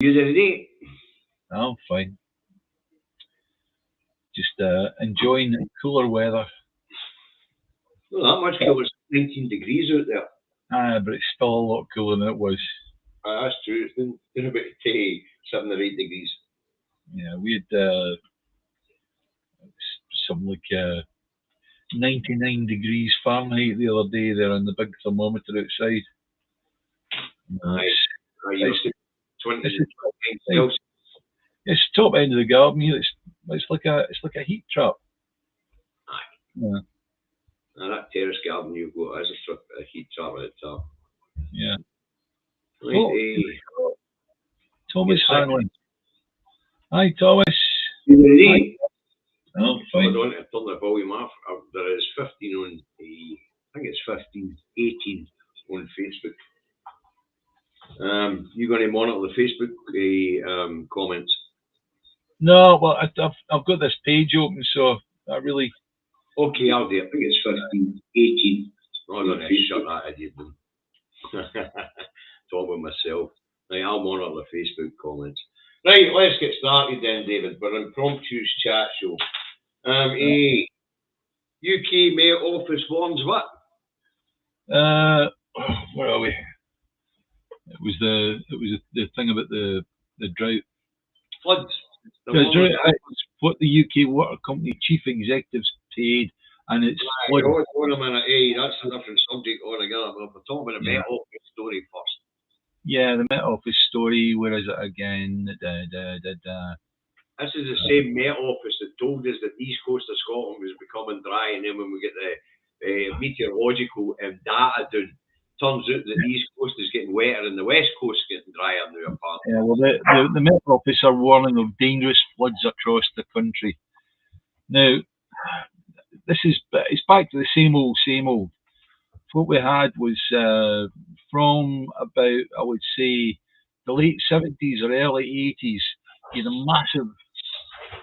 You the day? I'm fine. Just enjoying the cooler weather. Not that much cooler. It's 19 degrees out there. But it's still a lot cooler than it was. That's true. It's been about 7 or 8 degrees. Yeah, we had some like 99 degrees Fahrenheit the other day there on the big thermometer outside. Aye. You're It's, 20 it's, Celsius. it's top end of the garden here. It's like a heat trap. Aye. Yeah. That terrace garden you've got has a heat trap at the top. Yeah. Right, Thomas Hanlon. Hi, Thomas. You ready? Oh, I fine. don't have to turn the volume off. There is 15 on I think it's 15, 18 on Facebook. You going to monitor the Facebook comments? No, well, I've got this page open, so I really. Okay, I'll do it. I think it's 15, 18. I'm going to shut that idiot down. Talk with myself. Right, I'll monitor the Facebook comments. Right, let's get started then, David. We're on Promptu's chat show. UK Met Office warns what? Where are we? It was the thing about the drought. Floods. It's what the UK Water Company chief executives paid, and it's Hold on a minute. Hey, that's a different subject altogether. But we're talking about the Met Office story first. Yeah, the Met Office story. Where is it again? This is the same Met Office that told us that the east coast of Scotland was becoming dry, and then when we get the meteorological data down, turns out that the east coast is getting wetter and the west coast is getting drier now. Apparently. Yeah, well, the Met Office are warning of dangerous floods across the country. Now, it's back to the same old, same old. What we had was from about, I would say, the late 70s or early 80s, you had a massive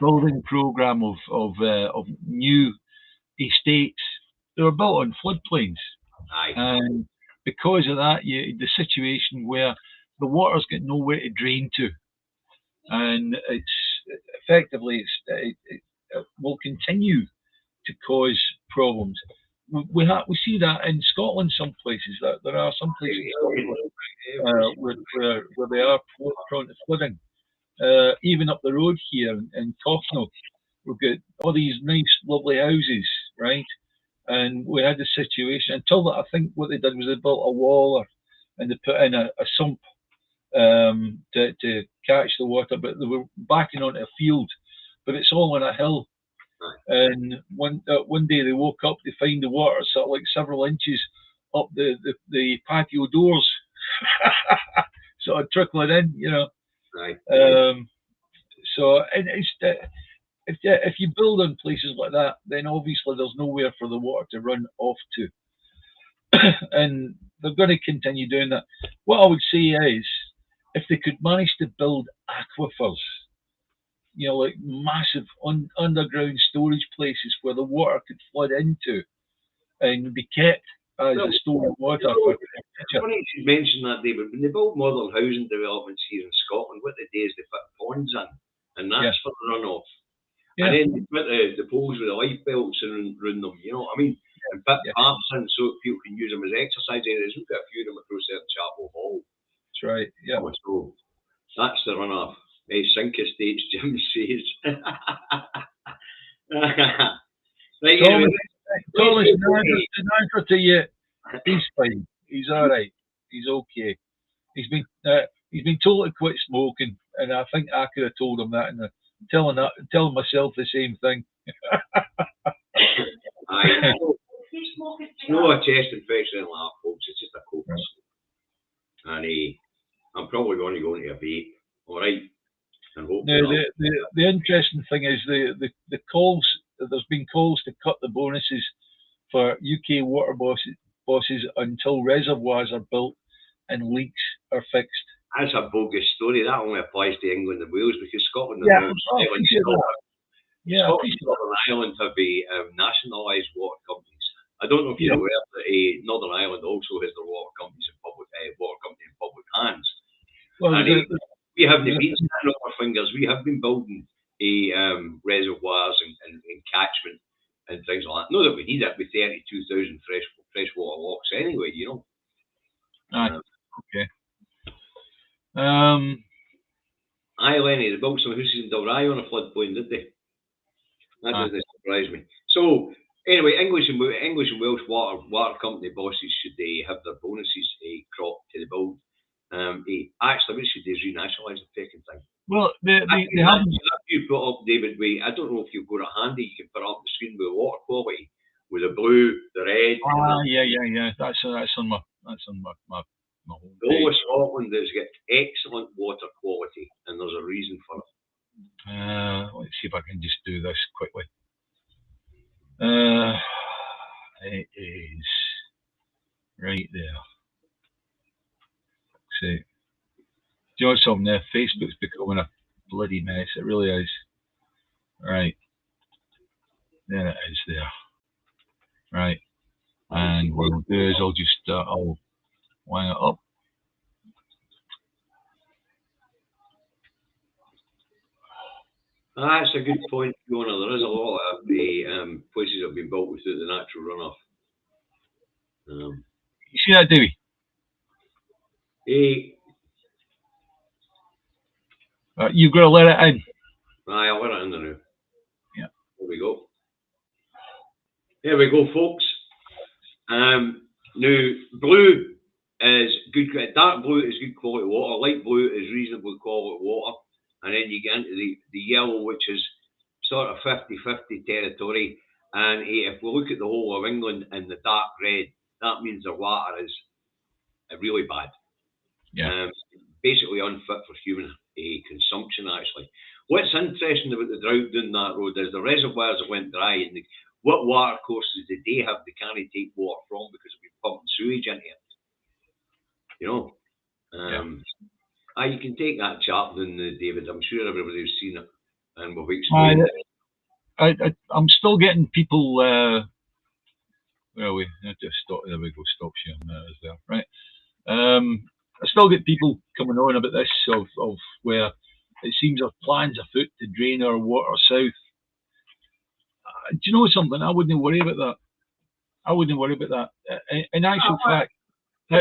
building program of new estates. They were built on floodplains. Aye. And because of that, you had the situation where the water's got nowhere to drain to. And it's effectively, it will continue to cause problems. We see that in Scotland. Some places that there are some places where they are prone to flooding. Even up the road here in Coffno, we've got all these nice, lovely houses, right? And we had the situation until that. I think what they did was they built a wall, and they put in a sump to catch the water, but they were backing onto a field, but it's all on a hill. And one day they woke up to find the water sort of like several inches up the patio doors, sort of trickling in, you know. Right. So if you build in places like that, then obviously there's nowhere for the water to run off to, and they're going to continue doing that. What I would say is, if they could manage to build aquifers, you know, like massive underground storage places where the water could flood into and be kept as a store of water. It's funny you should mention that, David. When they build modern housing developments here in Scotland, what they do is they put ponds in, and that's for the runoff. Yeah. And then they put the poles with the life belts around them, you know what I mean? And put pumps in so people can use them as exercise areas. We've got a few of them across there in Chapel Hall. That's right, yeah. So that's the runoff. Sink estates, Jim says. Right, Thomas, an answer to you. He's fine. He's all right. He's okay. He's been told to quit smoking, and I think I could have told him that, and telling myself the same thing. Aye. It's not a chest infection in laugh, folks. It's just a cold. And I'm probably going to go into a vape. All right. Now, the interesting thing is the calls. There's been calls to cut the bonuses for UK water bosses until reservoirs are built and leaks are fixed. That's a bogus story. That only applies to England and Wales because Scotland and Northern Ireland have nationalised water companies. I don't know if you're aware that Northern Ireland also has their water companies in public hands. Well, We haven't been sitting on our fingers. We have been building reservoirs and catchment and things like that. Not that we need it with 32,000 freshwater locks anyway, you know. Okay. Aye, Lenny, they built some houses in Dalry on a floodplain, did they? That doesn't surprise me. So, anyway, English and Welsh water company bosses should have their bonuses cropped to the build. Actually, we should renationalise the fucking thing. Well, they haven't. You put up, David, I don't know if you've got it handy. You can put up the screen with water quality, with the blue, the red. Yeah. That's on my home the whole of Scotland has got excellent water quality, and there's a reason for it. Let's see if I can just do this quickly. It is right there. See, do you know something there? Facebook's becoming a bloody mess. It really is. Right. There it is there. Right. And what I'll do is I'll just I'll line it up. That's a good point, Fiona. There is a lot of the places that have been built without the natural runoff. You see that, Davey? You've got to let it in. Aye, I'll let it in there now. Yeah. There we go. There we go, folks. Now, blue is good. Dark blue is good quality water. Light blue is reasonably quality water. And then you get into the yellow, which is sort of 50-50 territory. And if we look at the whole of England in the dark red, that means the water is really bad. Yeah. Basically unfit for human consumption, actually. What's interesting about the drought down that road is the reservoirs that went dry, and what water courses did they have? They can't take water from because we've pumped sewage into it. You know? You can take that chart down, David. I'm sure everybody's seen it, and we've explained it. I'm still getting people. Well, we just stop. There we go. Stop sharing that as well, right? I still get people coming on about this of where it seems our plans afoot to drain our water south. Do you know something? I wouldn't worry about that. I wouldn't worry about that. In actual fact, we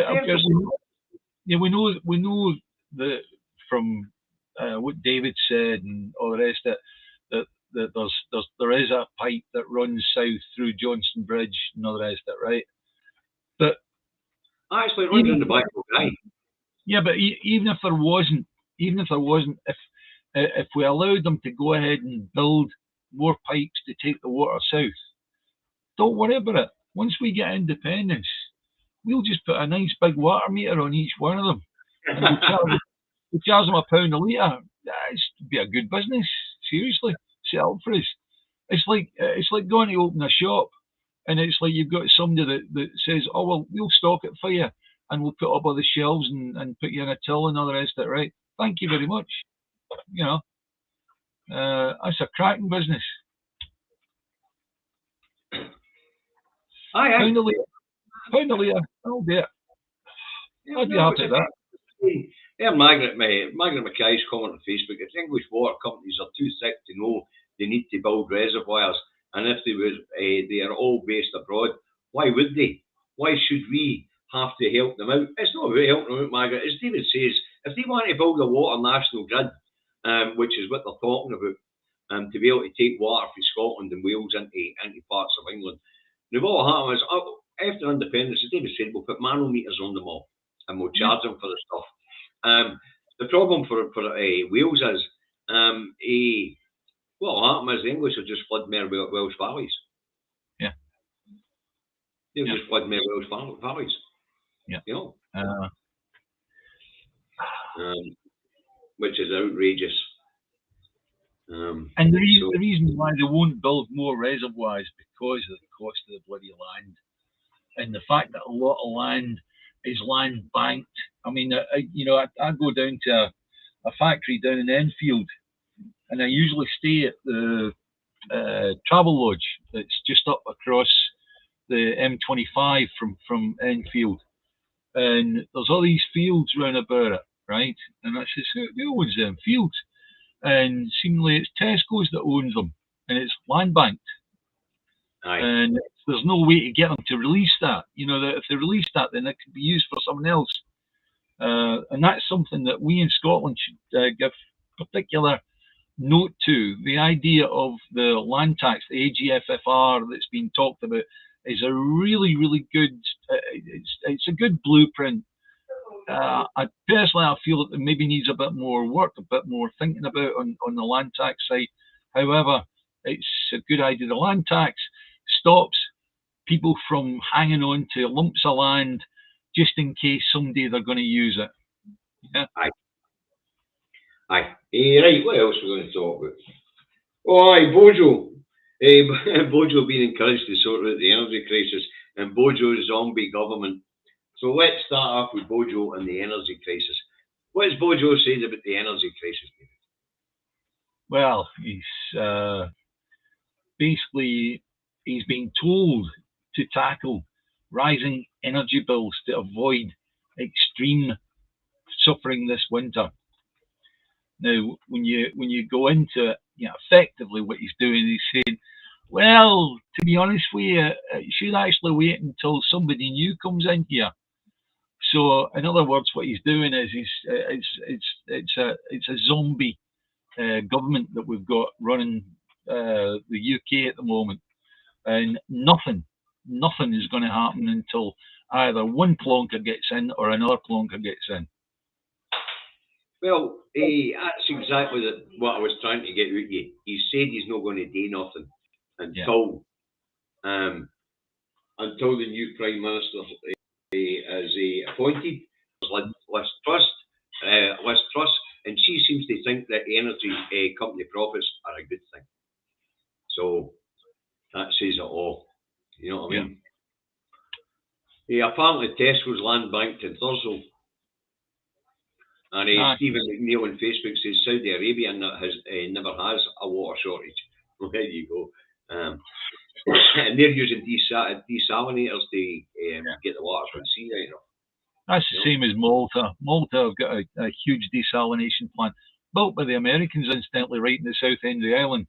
know that from what David said and all the rest that there is a pipe that runs south through Johnston Bridge and all the rest of it, right? But actually, it runs in the back of the right. Yeah, but even if there wasn't, if we allowed them to go ahead and build more pipes to take the water south, don't worry about it. Once we get independence, we'll just put a nice big water meter on each one of them, and we'll charge them £1 a litre. It's be a good business. Seriously, set up for us. It's like going to open a shop, and it's like you've got somebody that says, "Oh well, we'll stock it for you, and we'll put up all the shelves and put you in a till and all the rest of it." Right? Thank you very much. You know, that's a cracking business. £1 a litre. I'll do it. I'd be happy with that. Yeah, Margaret Mackay's comment on Facebook: if English water companies are too sick to know they need to build reservoirs, and if they are all based abroad, why would they? Why should we have to help them out? It's not about helping them out, Margaret. As David says, if they want to build a water national grid, which is what they're talking about, to be able to take water from Scotland and Wales into parts of England. Now, what will happen is, after independence, as David said, we'll put manometers on them all, and we'll charge them for the stuff. The problem for Wales is, what will happen is the English will just flood more Welsh valleys. Yeah. They'll just flood more Welsh valleys. Yeah. You know? Which is outrageous. And the reason why they won't build more reservoirs because of the cost of the bloody land, and the fact that a lot of land is land banked. I mean, I go down to a factory down in Enfield, and I usually stay at the travel lodge that's just up across the M25 from Enfield, and there's all these fields round about it, right? And I says, who owns them fields? And seemingly it's Tesco's that owns them, and it's land banked. Aye. And there's no way to get them to release that. You know, that if they release that, then it could be used for something else. And that's something that we in Scotland should give particular note to. The idea of the land tax, the AGFFR that's been talked about, is a really, really good. It's a good blueprint. I feel that it maybe needs a bit more work, a bit more thinking about on the land tax side. However, it's a good idea. The land tax stops people from hanging on to lumps of land just in case someday they're going to use it. Yeah. Aye. Right, what else are we going to talk about? Oh, aye, Bojo. Bojo being encouraged to sort out the energy crisis and Bojo's zombie government. So let's start off with Bojo and the energy crisis. What has Bojo said about the energy crisis? Well, he's being told to tackle rising energy bills to avoid extreme suffering this winter. Now, when you go into it, effectively what he's doing, he's saying, well, to be honest with you, you should actually wait until somebody new comes in here. So, in other words, what he's doing is it's a zombie government that we've got running the UK at the moment, and nothing is going to happen until either one plonker gets in or another plonker gets in. Well, that's exactly what I was trying to get at you. He said he's not going to do nothing until the new Prime Minister is appointed. Liz Truss, and she seems to think that energy company profits are a good thing. So that says it all. You know what I mean? Apparently Tesco's land banked in Thursday. And Stephen McNeil on Facebook says Saudi Arabia never has a water shortage. Well, there you go. And they're using desalinators to get the water from the sea right now. That's the same as Malta. Malta have got a huge desalination plant built by the Americans, incidentally, right in the south end of the island.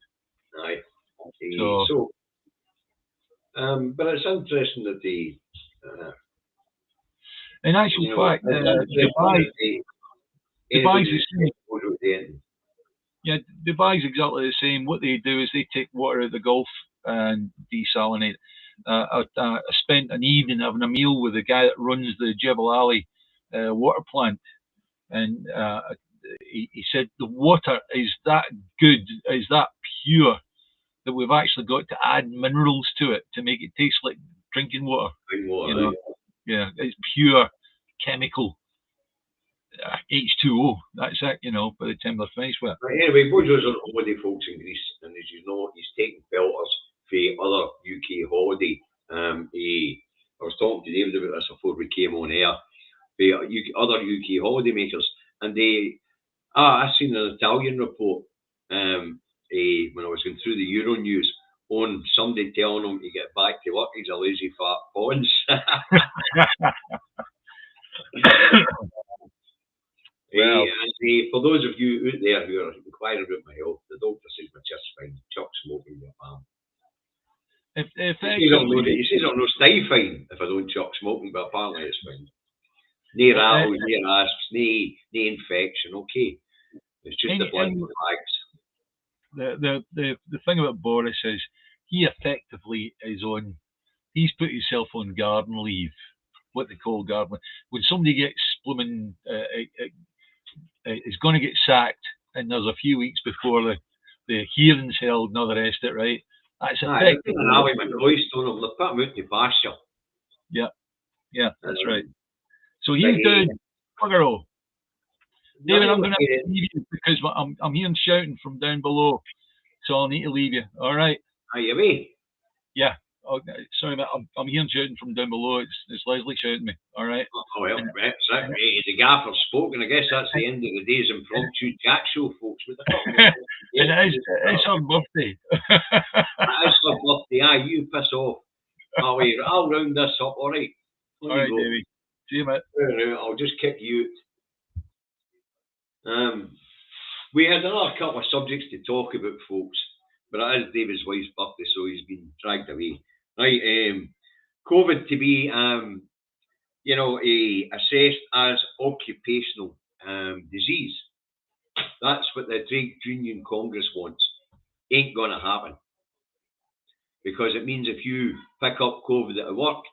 Aye. But it's interesting that in actual fact, Dubai's the same. Yeah, Dubai's exactly the same. What they do is they take water out of the Gulf and desalinate. I spent an evening having a meal with the guy that runs the Jebel Ali water plant, and he said the water is that good, is that pure, that we've actually got to add minerals to it to make it taste like drinking water. Yeah, it's pure chemical. H2O, that's it, by the time they're finished with it. But anyway, Bojo's on holiday, folks, in Greece, and as you know, he's taking filters for other UK holiday. I was talking to David about this before we came on air, for other UK holiday makers, and I seen an Italian report when I was going through the Euro news on somebody telling him to get back to work, he's a lazy fat pawns. And for those of you out there who are inquiring about my health, the doctor says my chest's fine. Chuck smoking your palm. He says I'm no stay fine if I don't chuck smoking, but apparently it's fine. No rattles, no rasps, no infection. Okay, it's just the blood flags. The thing about Boris is he effectively he's put himself on garden leave, what they call garden leave. When somebody gets blooming is going to get sacked, and there's a few weeks before the hearing's held and all the rest of it, right? That's effectively. They'll put him out to pasture. Yeah, that's right. So he's doing bugger all. David, I'm going to leave you because I'm hearing shouting from down below, so I'll need to leave you. All right. Are you away? Yeah. Okay. Sorry, mate. I'm hearing shouting from down below. It's Leslie shouting me. All right. Oh well, that's the gaffer spoken. I guess that's the end of the day's impromptu chat show, folks. With the it's her birthday. It's her birthday. Aye, you piss off. I'll round this up. All right. All right, Davey. See you, mate. I'll just kick you out. We had another couple of subjects to talk about, folks, but it is David's wife's birthday, so he's been dragged away. Right, COVID to be, assessed as occupational disease. That's what the Trade Union Congress wants. Ain't going to happen. Because it means if you pick up COVID at work,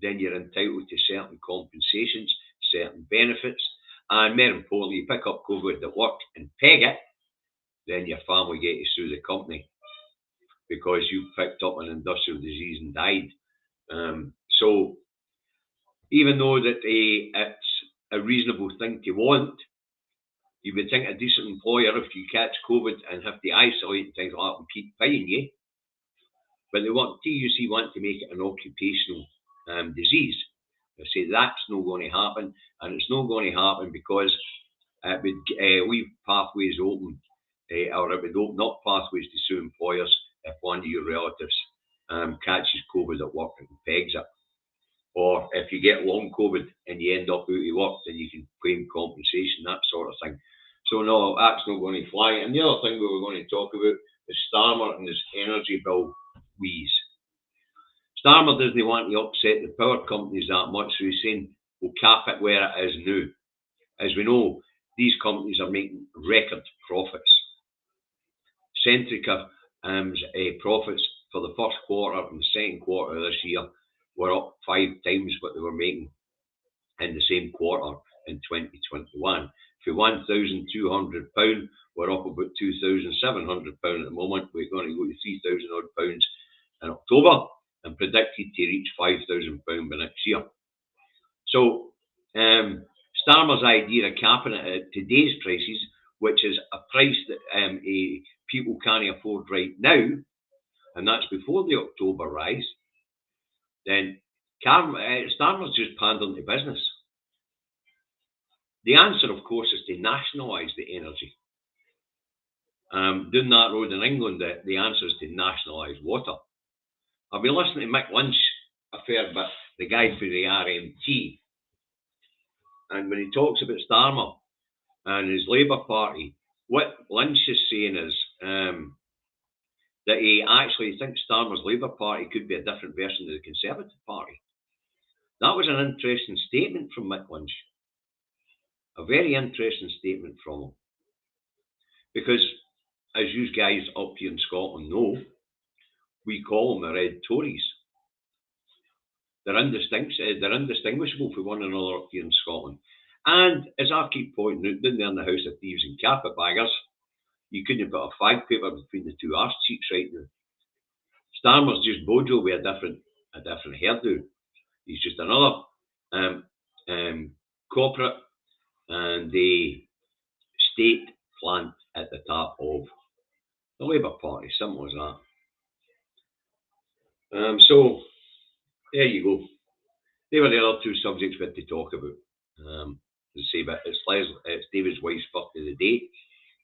then you're entitled to certain compensations, certain benefits, and more importantly, you pick up COVID at work and peg it, then your family get to sue the company because you picked up an industrial disease and died. So even though that it's a reasonable thing to want, you would think a decent employer, if you catch COVID and have to isolate and things like that, will keep paying you. But TUC want to make it an occupational disease. They say that's not going to happen, and it's not going to happen because it would leave pathways open, or it would open up pathways to sue employers if one of your relatives catches COVID at work and pegs it. Or if you get long COVID and you end up out of work, then you can claim compensation, that sort of thing. So no, that's not going to fly. And the other thing we were going to talk about is Starmer and his energy bill wheeze. Starmer doesn't want to upset the power companies that much, so he's saying we'll cap it where it is now. As we know, these companies are making record profits. Centrica's profits for the first quarter and the second quarter of this year were up 5 times what they were making in the same quarter in 2021. For £1,200, we're up about £2,700 at the moment. We're going to go to £3,000 odd in October and predicted to reach £5,000 by next year. So Starmer's idea of capping it at today's prices, which is a price that people can't afford right now, and that's before the October rise, then Starmer's just pandering to business. The answer, of course, is to nationalise the energy. Down that road in England, the answer is to nationalise water. I've been listening to Mick Lynch a fair bit, the guy for the RMT, and when he talks about Starmer and his Labour Party, what Lynch is saying is that he actually thinks Starmer's Labour Party could be a different version of the Conservative Party. That was an interesting statement from Mick Lynch. A very interesting statement from him. Because, as you guys up here in Scotland know, we call them the Red Tories. They're indistinguishable from one another up here in Scotland. And, as I keep pointing out, down there in the House of Thieves and Carpetbaggers, you couldn't put a flag paper between the two arse cheeks right now. Starmer's just Bojo with a different hairdo. He's just another corporate and the state plant at the top of the Labour Party. Simple as that. So there you go. They were the other two subjects we had to talk about. It's David's wife's birthday today,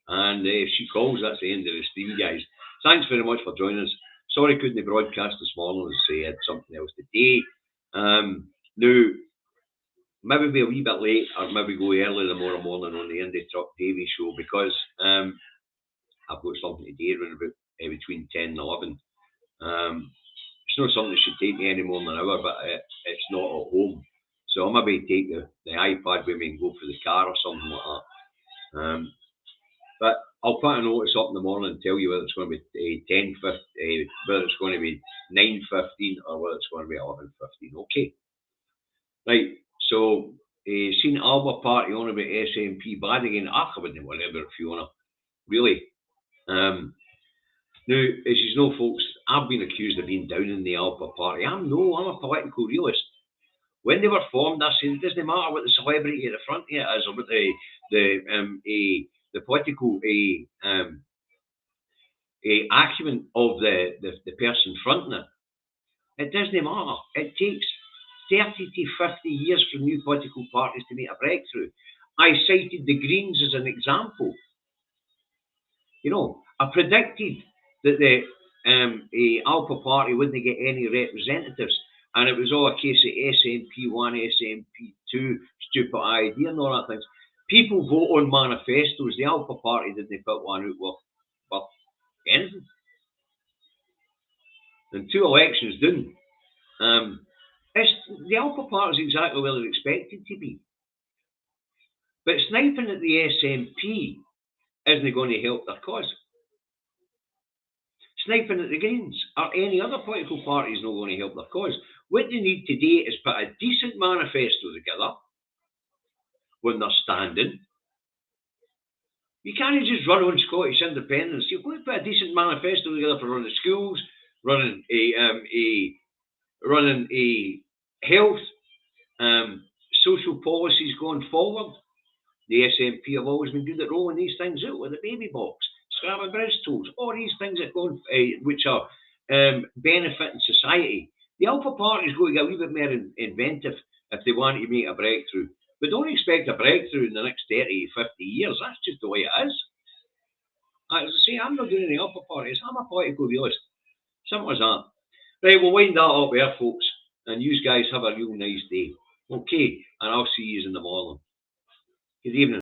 and if she calls, that's the end of the stream, guys. Thanks very much for joining us. Sorry couldn't broadcast this morning, as I had something else today. Now, maybe be a wee bit late, or maybe go early tomorrow morning on the Indie Truck Davies show, because I've got something to do around about between 10 and 11. It's not something that should take me any more than an hour, but it's not at home. So I'll maybe take the iPad with me and go for the car or something like that. But I'll put a notice up in the morning and tell you whether it's going to be 10:50, whether it's going to be 9:15, or whether it's going to be 11:15. Okay. Right. So, seen Alba Party on about SNP bad again. I wouldn't whatever if you want to. Really. Now, as you know, folks, I've been accused of being down in the Alba Party. I'm a political realist. When they were formed, I said it doesn't matter what the celebrity at the front here is, or what the political acumen of the person fronting it. It doesn't matter. It takes 30 to 50 years for new political parties to make a breakthrough. I cited the Greens as an example. You know, I predicted that the Alba Party wouldn't get any representatives, and it was all a case of SNP 1, SNP 2, stupid idea and all that things. People vote on manifestos. The Alpha Party didn't put one out with anything. And 2 elections done. The Alpha Party is exactly where they're expected to be. But sniping at the SNP isn't going to help their cause. Sniping at the Greens or any other political party is not going to help their cause. What they need to do is put a decent manifesto together when they're standing. You can't just run on Scottish independence. You've got to put a decent manifesto together for running schools, running a health, social policies going forward. The SNP have always been good at rolling these things out with a baby box, scrapping bridge tolls, all these things that go, which are benefiting society. The Alpha Party is going to get a wee bit more inventive if they want to make a breakthrough. But don't expect a breakthrough in the next 30, 50 years. That's just the way it is. As I say, I'm not doing any Alpha Parties. I'm a political realist. Simple as that. Right, we'll wind that up there, folks. And you guys have a real nice day. Okay, and I'll see you in the morning. Good evening.